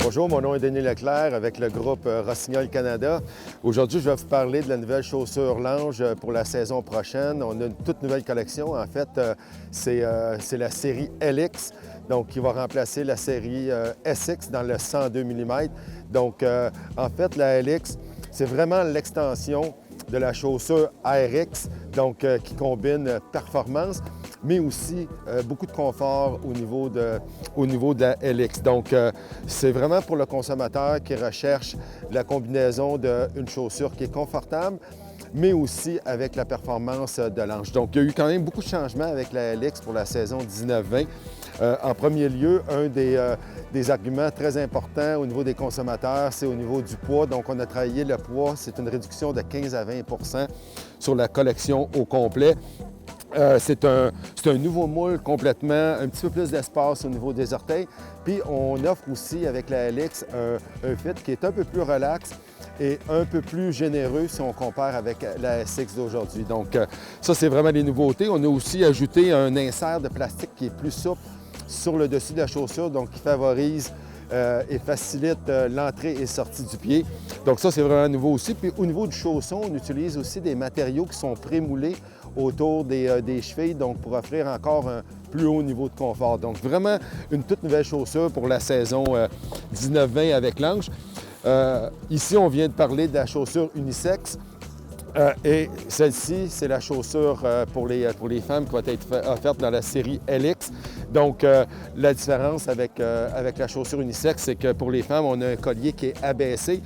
Bonjour, mon nom est Denis Leclerc avec le groupe Rossignol Canada. Aujourd'hui, je vais vous parler de la nouvelle chaussure Lange pour la saison prochaine. On a une toute nouvelle collection. En fait, c'est la série LX, donc qui va remplacer la série SX dans le 102 mm. Donc, en fait, la LX, c'est vraiment l'extension de la chaussure RX, donc qui combine performance, mais aussi beaucoup de confort au niveau de la LX. Donc, c'est vraiment pour le consommateur qui recherche la combinaison d'une chaussure qui est confortable, mais aussi avec la performance de l'ange. Donc, il y a eu quand même beaucoup de changements avec la LX pour la saison 19-20. En premier lieu, un des arguments très importants au niveau des consommateurs, c'est au niveau du poids. Donc, on a travaillé le poids, c'est une réduction de 15 à 20 sur la collection au complet. C'est un nouveau moule complètement, un petit peu plus d'espace au niveau des orteils. Puis on offre aussi avec la LX un fit qui est un peu plus relax et un peu plus généreux si on compare avec la SX d'aujourd'hui. Donc ça, c'est vraiment les nouveautés. On a aussi ajouté un insert de plastique qui est plus souple sur le dessus de la chaussure, donc qui favorise et facilite l'entrée et sortie du pied. Donc ça, c'est vraiment nouveau aussi. Puis au niveau du chausson, on utilise aussi des matériaux qui sont prémoulés autour des chevilles, donc pour offrir encore un plus haut niveau de confort. Donc vraiment une toute nouvelle chaussure pour la saison 19-20 avec Lange. Ici, on vient de parler de la chaussure unisexe. Et celle-ci, c'est la chaussure pour les femmes qui va être offerte dans la série LX. Donc, la différence avec la chaussure unisexe, c'est que pour les femmes, on a un collier qui est abaissé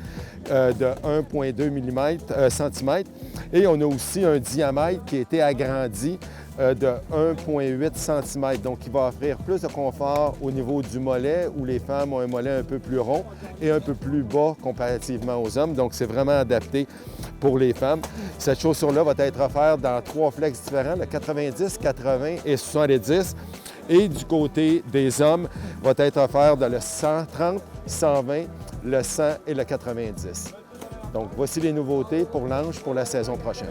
de 1,2 cm et on a aussi un diamètre qui a été agrandi de 1,8 cm, donc qui va offrir plus de confort au niveau du mollet, où les femmes ont un mollet un peu plus rond et un peu plus bas comparativement aux hommes. Donc, c'est vraiment adapté pour les femmes. Cette chaussure-là va être offerte dans 3 flex différents, le 90, 80 et 70. Et du côté des hommes, va être offert dans le 130, 120, le 100 et le 90. Donc, voici les nouveautés pour Lange pour la saison prochaine.